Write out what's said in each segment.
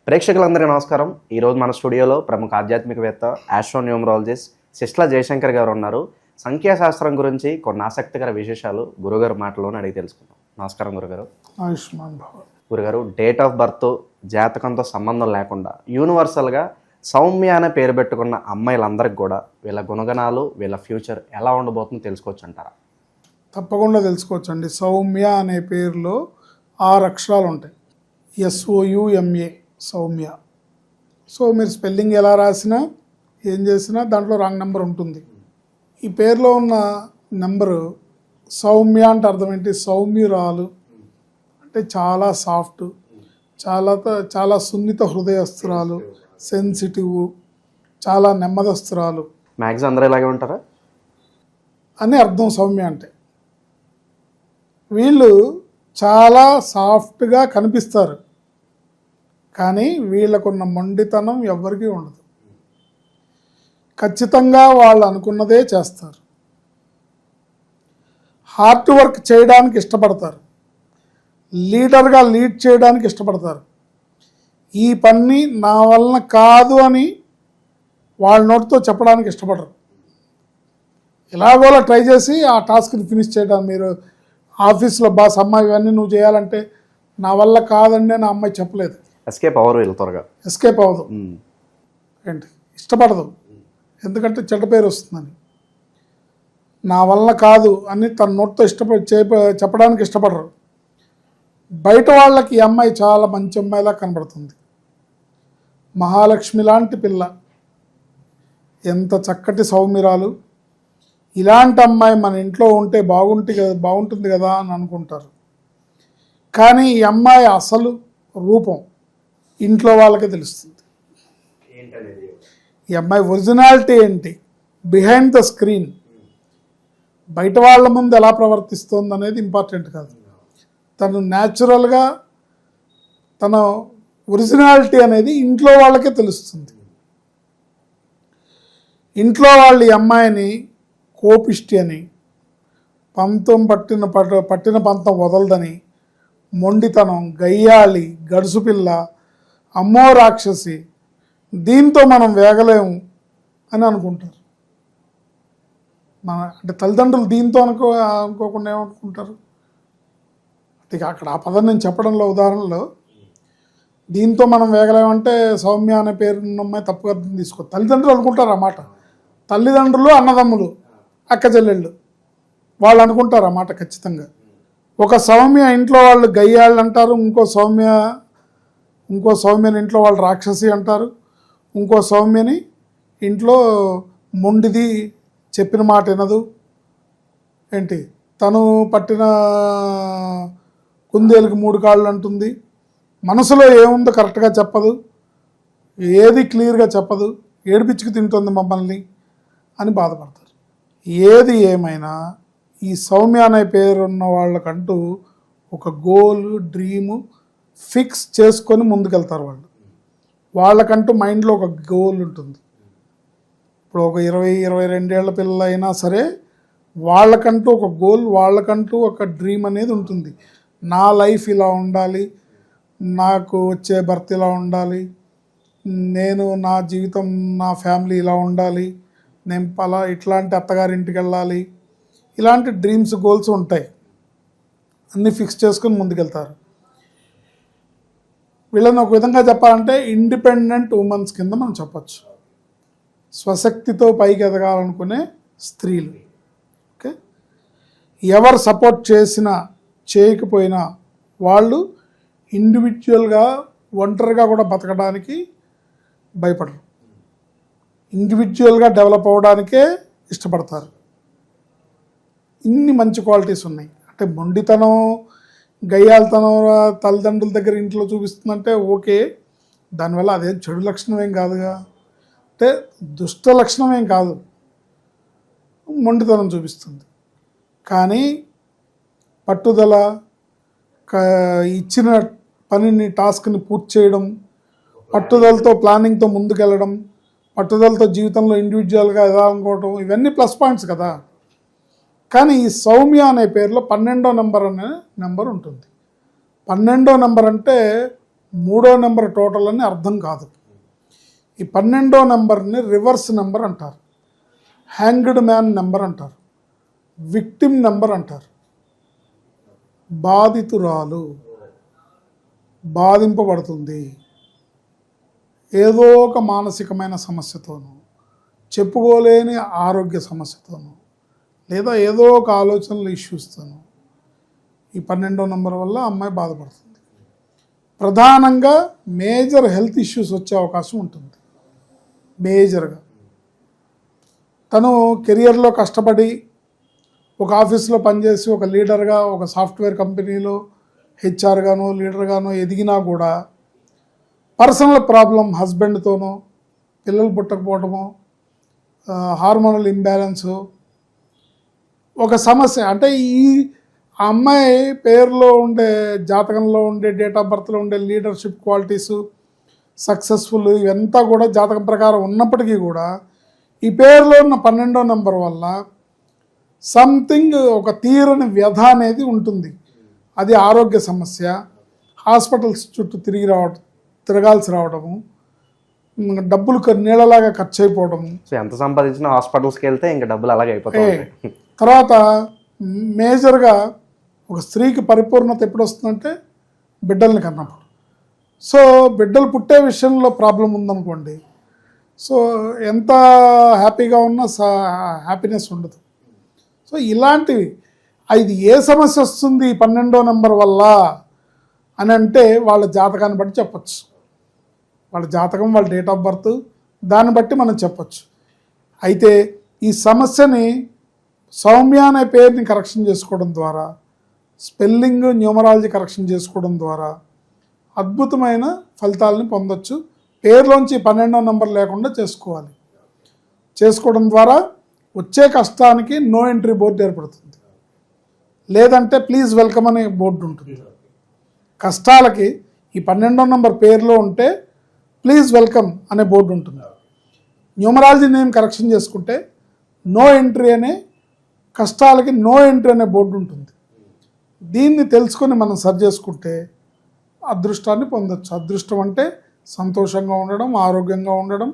ప్రేక్షకులందరికీ నమస్కారం. ఈరోజు మన స్టూడియోలో ప్రముఖ ఆధ్యాత్మికవేత్త ఆస్ట్రోన్యూమరాలజిస్ట్ సిస్లా జయశంకర్ గారు ఉన్నారు. సంఖ్యాశాస్త్రం గురించి కొన్ని ఆసక్తికర విశేషాలు గురుగారు మాటలోనే అడిగి తెలుసుకుందాం. నమస్కారం గురుగారు. ఆయుష్మాన్ భవ. గురుగారు, డేట్ ఆఫ్ బర్త్ జాతకంతో సంబంధం లేకుండా యూనివర్సల్గా సౌమ్య అనే పేరు పెట్టుకున్న అమ్మాయిలందరికీ కూడా వీళ్ళ గుణగణాలు, వీళ్ళ ఫ్యూచర్ ఎలా ఉండబోతుందో తెలుసుకోవచ్చు అంటారా? తప్పకుండా తెలుసుకోవచ్చండి. సౌమ్య అనే పేరులో 6 అక్షరాలు ఉంటాయి. SOUMA సౌమ్య. సో మీరు స్పెల్లింగ్ ఎలా రాసినా ఏం చేసినా దాంట్లో రాంగ్ నెంబర్ ఉంటుంది. ఈ పేరులో ఉన్న నెంబరు సౌమ్య అంటే అర్థం ఏంటి? సౌమ్యురాలు అంటే చాలా సాఫ్ట్, చాలా సున్నిత హృదయస్తురాలు, సెన్సిటివ్, చాలా నెమ్మదస్తురాలు. మ్యాక్సిమం అందరూ ఇలాగే ఉంటారా అని అర్థం సౌమ్య అంటే. వీళ్ళు చాలా సాఫ్ట్గా కనిపిస్తారు, కానీ వీళ్ళకున్న మొండితనం ఎవ్వరికీ ఉండదు. ఖచ్చితంగా వాళ్ళు అనుకున్నదే చేస్తారు. హార్డ్ వర్క్ చేయడానికి ఇష్టపడతారు, లీడర్గా లీడ్ చేయడానికి ఇష్టపడతారు. ఈ పని నా వలన కాదు అని వాళ్ళ నోటితో చెప్పడానికి ఇష్టపడరు. ఎలాగోలా ట్రై చేసి ఆ టాస్క్ని ఫినిష్ చేయడం. మీరు ఆఫీస్లో బాస్ అమ్మాయి ఇవన్నీ నువ్వు చేయాలంటే నా వల్ల కాదండి నా అమ్మాయి చెప్పలేదు. ఎస్కేప్ అవరు, వీళ్ళు త్వరగా ఎస్కేప్ అవ్వదు. ఏంటి ఇష్టపడదు, ఎందుకంటే చెడ్డ పేరు వస్తుందని. నా వల్ల కాదు అని తన నోటితో చెప్పడానికి ఇష్టపడరు. బయట వాళ్ళకి ఈ అమ్మాయి చాలా మంచి అమ్మాయిలా కనబడుతుంది. మహాలక్ష్మి లాంటి పిల్ల, ఎంత చక్కటి సౌమ్యురాలు. ఇలాంటి అమ్మాయి మన ఇంట్లో ఉంటే బాగుంటుంది కదా అని అనుకుంటారు. కానీ ఈ అమ్మాయి అసలు రూపం ఇంట్లో వాళ్ళకే తెలుస్తుంది. ఈ అమ్మాయి ఒరిజినాలిటీ ఏంటి, బిహైండ్ ద స్క్రీన్, బయట వాళ్ళ ముందు ఎలా ప్రవర్తిస్తుంది అనేది ఇంపార్టెంట్ కాదు. తను న్యాచురల్గా తన ఒరిజినాలిటీ అనేది ఇంట్లో వాళ్ళకే తెలుస్తుంది. ఇంట్లో వాళ్ళు ఈ అమ్మాయిని కోపిష్టి అని, పట్టిన పంతం వదలదని, మొండితనం, గయ్యాళి, గడుసుపిల్ల, అమ్మో రాక్షసి, దీంతో మనం వేగలేము అని అనుకుంటారు. అంటే తల్లిదండ్రులు దీంతో అనుకోకుండా ఏమనుకుంటారు? ఇక అక్కడ ఆ పదం నేను చెప్పడంలో ఉదాహరణలో దీంతో మనం వేగలేమంటే సౌమ్య అనే పేరున్న అమ్మాయి తప్పుగా తీసుకో. తల్లిదండ్రులు అనుకుంటారు అన్నమాట. తల్లిదండ్రులు, అన్నదమ్ములు, అక్క చెల్లెళ్ళు వాళ్ళు అనుకుంటారు అన్నమాట ఖచ్చితంగా. ఒక సౌమ్య ఇంట్లో వాళ్ళు గయ్యాళ్ళు అంటారు, ఇంకో సౌమ్యని ఇంట్లో వాళ్ళు రాక్షసి అంటారు, ఇంకో సౌమ్యని ఇంట్లో మొండిది, చెప్పిన మాట వినదు, ఏంటి తను పట్టిన కుందేలుకి 3 కాళ్ళు అంటుంది, మనసులో ఏముందో కరెక్ట్గా చెప్పదు, ఏది క్లియర్గా చెప్పదు, ఏడిపిచ్చుకు తింటుంది మమ్మల్ని అని బాధపడతారు. ఏది ఏమైనా ఈ సౌమ్య అనే పేరున్న వాళ్ళకంటూ ఒక గోల్, డ్రీము ఫిక్స్ చేసుకొని ముందుకెళ్తారు. వాళ్ళకంటూ మైండ్లో ఒక గోల్ ఉంటుంది. ఇప్పుడు ఒక 20-22 ఏళ్ల పిల్లలు అయినా సరే వాళ్ళకంటూ ఒక గోల్, వాళ్ళకంటూ ఒక డ్రీమ్ అనేది ఉంటుంది. నా లైఫ్ ఇలా ఉండాలి, నాకు వచ్చే భర్త ఇలా ఉండాలి, నేను నా జీవితం, నా ఫ్యామిలీ ఇలా ఉండాలి, నేను ఇట్లాంటి అత్తగారింటికి వెళ్ళాలి, ఇలాంటి డ్రీమ్స్, గోల్స్ ఉంటాయి. అన్నీ ఫిక్స్ చేసుకొని ముందుకెళ్తారు. వీళ్ళని ఒక విధంగా చెప్పాలంటే ఇండిపెండెంట్ ఉమెన్స్ కింద మనం చెప్పచ్చు. స్వశక్తితో పైకి ఎదగాలనుకునే స్త్రీలు. ఓకే, ఎవరు సపోర్ట్ చేసినా చేయకపోయినా వాళ్ళు ఇండివిజువల్గా, ఒంటరిగా కూడా బతకడానికి భయపడరు. ఇండివిజువల్గా డెవలప్ అవ్వడానికే ఇష్టపడతారు. ఇన్ని మంచి క్వాలిటీస్ ఉన్నాయి. అంటే మొండితనం, గయ్యాలతనం తల్లిదండ్రుల దగ్గర ఇంట్లో చూపిస్తుందంటే ఓకే, దానివల్ల అదేం చెడు లక్షణం ఏం కాదుగా, అంటే దుష్ట లక్షణం ఏం కాదు, మొండితనం చూపిస్తుంది. కానీ పట్టుదల, ఇచ్చిన పనిని, టాస్క్ని పూర్తి చేయడం, పట్టుదలతో, ప్లానింగ్తో ముందుకెళ్ళడం, పట్టుదలతో జీవితంలో ఇండివిజువల్గా ఎదాలనుకోవడం, ఇవన్నీ ప్లస్ పాయింట్స్ కదా. కానీ ఈ సౌమ్య అనే పేరులో 12వ నెంబర్ అనే నెంబర్ ఉంటుంది. 12వ నెంబర్ అంటే 3వ నెంబర్ టోటల్ అని అర్థం కాదు. ఈ 12వ నెంబర్ని రివర్స్ నెంబర్ అంటారు, హ్యాంగ్డ్ మ్యాన్ నెంబర్ అంటారు, విక్టిమ్ నెంబర్ అంటారు. బాధితురాలు, బాధింపబడుతుంది ఏదో ఒక మానసికమైన సమస్యతోనూ, చెప్పుకోలేని ఆరోగ్య సమస్యతోనూ, లేదా ఏదో ఒక ఆలోచనల ఇష్యూస్తోనూ ఈ 12వ నెంబర్ వల్ల అమ్మాయి బాధపడుతుంది. ప్రధానంగా మేజర్ హెల్త్ ఇష్యూస్ వచ్చే అవకాశం ఉంటుంది. మేజర్గా తను కెరియర్లో కష్టపడి ఒక ఆఫీస్లో పనిచేసి ఒక లీడర్గా ఒక సాఫ్ట్వేర్ కంపెనీలో హెచ్ఆర్గానో లీడర్గానో ఎదిగినా కూడా పర్సనల్ ప్రాబ్లం, హస్బెండ్తోనో, పిల్లలు పుట్టకపోవటమో, హార్మోనల్ ఇంబ్యాలెన్సు, ఒక సమస్య. అంటే ఆ అమ్మాయి పేరులో ఉండే, జాతకంలో ఉండే, డేట్ ఆఫ్ బర్త్లో ఉండే లీడర్షిప్ క్వాలిటీసు, సక్సెస్ఫుల్, ఇవంతా కూడా జాతకం ప్రకారం ఉన్నప్పటికీ కూడా ఈ పేరులో ఉన్న 12వ నెంబర్ వల్ల సంథింగ్, ఒక తీరని వ్యధ అనేది ఉంటుంది. అది ఆరోగ్య సమస్య, హాస్పిటల్స్ చుట్టూ తిరగాల్సి రావడము, డబ్బులు నీళ్ళలాగా ఖర్చు అయిపోవడము. సో ఎంత సంపాదించినా హాస్పిటల్స్కి వెళ్తే ఇంకా డబ్బులు అలాగే అయిపోతాయి. తర్వాత మేజర్గా ఒక స్త్రీకి పరిపూర్ణత ఎప్పుడు వస్తుందంటే బిడ్డల్ని కన్నప్పుడు. సో బిడ్డలు పుట్టే విషయంలో ప్రాబ్లం ఉందనుకోండి, సో ఎంత హ్యాపీగా ఉన్నా హ్యాపీనెస్ ఉండదు. సో ఇలాంటివి, ఇది ఏ సమస్య వస్తుంది 12వ నెంబర్ వల్ల అని అంటే వాళ్ళ జాతకాన్ని బట్టి చెప్పచ్చు. వాళ్ళ జాతకం, వాళ్ళ డేట్ ఆఫ్ బర్త్, దాన్ని బట్టి మనం చెప్పచ్చు. అయితే ఈ సమస్యని సౌమ్య అనే పేరుని కరెక్షన్ చేసుకోవడం ద్వారా, స్పెల్లింగ్, న్యూమరాలజీ కరెక్షన్ చేసుకోవడం ద్వారా అద్భుతమైన ఫలితాలని పొందొచ్చు. పేరులోంచి 12వ నెంబర్ లేకుండా చేసుకోవడం ద్వారా వచ్చే కష్టానికి నో ఎంట్రీ బోర్డు ఏర్పడుతుంది, లేదంటే ప్లీజ్ వెల్కమ్ అనే బోర్డు ఉంటుంది. కష్టాలకి ఈ 12వ నెంబర్ పేరులో ఉంటే ప్లీజ్ వెల్కమ్ అనే బోర్డు ఉంటుంది. న్యూమరాలజీ నేమ్ కరెక్షన్ చేసుకుంటే నో ఎంట్రీ అనే, కష్టాలకి నో ఎంట్రీ అనే బోర్డు ఉంటుంది. దీన్ని తెలుసుకొని మనం సరి చేసుకుంటే అదృష్టాన్ని పొందొచ్చు. అదృష్టం అంటే సంతోషంగా ఉండడం, ఆరోగ్యంగా ఉండడం,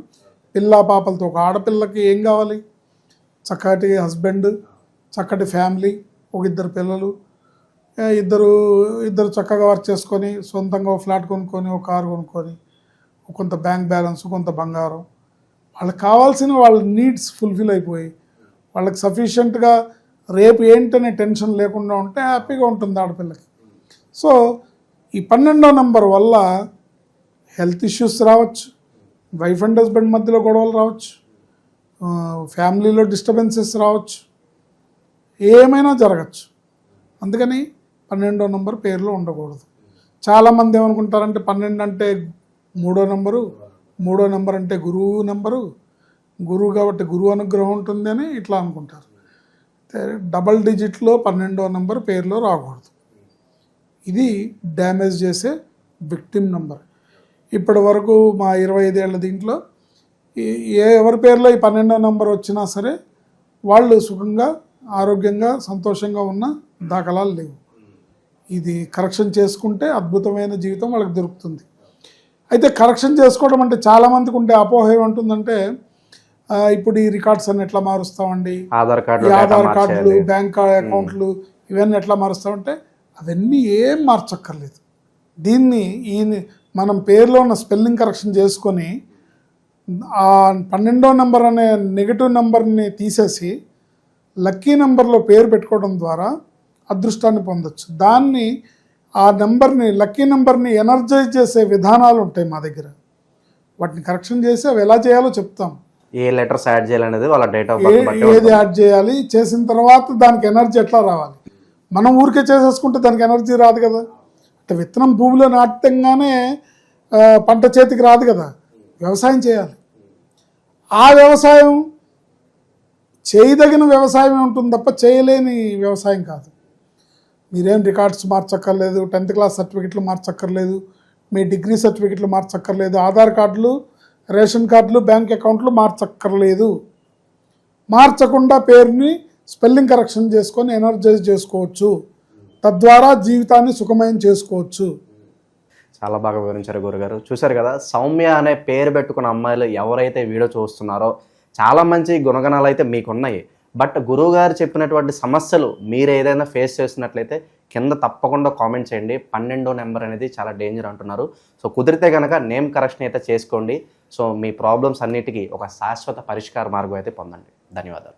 పిల్లా పాపలతో. ఒక ఆడపిల్లకి ఏం కావాలి? చక్కటి హస్బెండ్, చక్కటి ఫ్యామిలీ, ఒక 2 పిల్లలు, ఇద్దరు చక్కగా వర్క్ చేసుకొని సొంతంగా ఒక ఫ్లాట్ కొనుక్కొని, ఒక కారు కొనుక్కొని, కొంత బ్యాంక్ బ్యాలెన్స్, కొంత బంగారం, వాళ్ళకి కావాల్సిన వాళ్ళ నీడ్స్ ఫుల్ఫిల్ అయిపోయి వాళ్ళకి సఫిషియెంట్గా రేపు ఏంటనే టెన్షన్ లేకుండా ఉంటే హ్యాపీగా ఉంటుంది ఆడపిల్లకి. సో ఈ 12వ నెంబర్ వల్ల హెల్త్ ఇష్యూస్ రావచ్చు, వైఫ్ అండ్ హస్బెండ్ మధ్యలో గొడవలు రావచ్చు, ఫ్యామిలీలో డిస్టర్బెన్సెస్ రావచ్చు, ఏమైనా జరగచ్చు. అందుకని 12వ నెంబర్ పేరులో ఉండకూడదు. చాలామంది ఏమనుకుంటారంటే 12 అంటే 3వ నెంబరు, 3వ నెంబర్ అంటే గురువు నెంబరు, గురువు కాబట్టి గురువు అనుగ్రహం ఉంటుంది అని ఇట్లా అనుకుంటారు. డబల్ డిజిట్లో 12వ నెంబర్ పేరులో రాకూడదు. ఇది డ్యామేజ్ చేసే విక్టిమ్ నెంబర్. ఇప్పటి వరకు మా 25 ఏళ్ళ దీంట్లో ఎవరి పేరులో ఈ 12వ నెంబర్ వచ్చినా సరే వాళ్ళు సుఖంగా, ఆరోగ్యంగా, సంతోషంగా ఉన్న దాఖలాలు లేవు. ఇది కరెక్షన్ చేసుకుంటే అద్భుతమైన జీవితం వాళ్ళకి దొరుకుతుంది. అయితే కరెక్షన్ చేసుకోవడం అంటే చాలామందికి ఉండే అపోహ ఏమంటుందంటే, ఇప్పుడు ఈ రికార్డ్స్ అన్ని ఎట్లా మారుస్తామండి, ఆధార్ కార్డులు, బ్యాంక్ అకౌంట్లు, ఇవన్నీ ఎట్లా మారుస్తామంటే అవన్నీ ఏం మార్చక్కర్లేదు. దీన్ని మనం పేరులో ఉన్న స్పెల్లింగ్ కరెక్షన్ చేసుకొని ఆ 12వ నెంబర్ అనే నెగిటివ్ నెంబర్ని తీసేసి లక్కీ నెంబర్లో పేరు పెట్టుకోవడం ద్వారా అదృష్టాన్ని పొందొచ్చు. దాన్ని, ఆ నెంబర్ని, లక్కీ నెంబర్ని ఎనర్జైజ్ చేసే విధానాలు ఉంటాయి మా దగ్గర. వాటిని కరెక్షన్ చేసి అవి ఎలా చేయాలో చెప్తాం. ఏ లెటర్స్ యాడ్ చేయాలనేది వాళ్ళ డేట్ ఆఫ్ బర్త్ బట్టి ఏది యాడ్ చేయాలి, చేసిన తర్వాత దానికి ఎనర్జీ ఎట్లా రావాలి. మనం ఊరికే చేసేసుకుంటే దానికి ఎనర్జీ రాదు కదా. అంటే విత్తనం భూమిలో నాటంగానే పంట చేతికి రాదు కదా. వ్యవసాయం చేయాలి. ఆ వ్యవసాయం చేయదగిన వ్యవసాయం ఉంటుంది తప్ప చేయలేని వ్యవసాయం కాదు. మీరేం రికార్డ్స్ మార్చక్కర్లేదు, 10th క్లాస్ సర్టిఫికెట్లు మార్చక్కర్లేదు, మీ డిగ్రీ సర్టిఫికెట్లు మార్చక్కర్లేదు, ఆధార్ కార్డులు, రేషన్ కార్డులు, బ్యాంక్ అకౌంట్లు మార్చక్కర్లేదు. మార్చకుండా పేరుని స్పెల్లింగ్ కరెక్షన్ చేసుకొని ఎనర్జైజ్ చేసుకోవచ్చు. తద్వారా జీవితాన్ని సుఖమయం చేసుకోవచ్చు. చాలా బాగా వివరించారు గురుగారు. చూశారు కదా, సౌమ్య అనే పేరు పెట్టుకున్న అమ్మాయిలు ఎవరైతే వీడియో చూస్తున్నారో చాలా మంచి గుణగణాలు అయితే మీకున్నాయి. బట్ గురువుగారు చెప్పినటువంటి సమస్యలు మీరు ఏదైనా ఫేస్ చేస్తున్నట్లయితే కింద తప్పకుండా కామెంట్ చేయండి. 12వ నెంబర్ అనేది చాలా డేంజర్ అంటున్నారు. సో కుదిరితే కనుక నేమ్ కరెక్షన్ అయితే చేసుకోండి. సో మీ ప్రాబ్లమ్స్ అన్నిటికీ ఒక శాశ్వత పరిష్కార మార్గం అయితే పొందండి. ధన్యవాదాలు.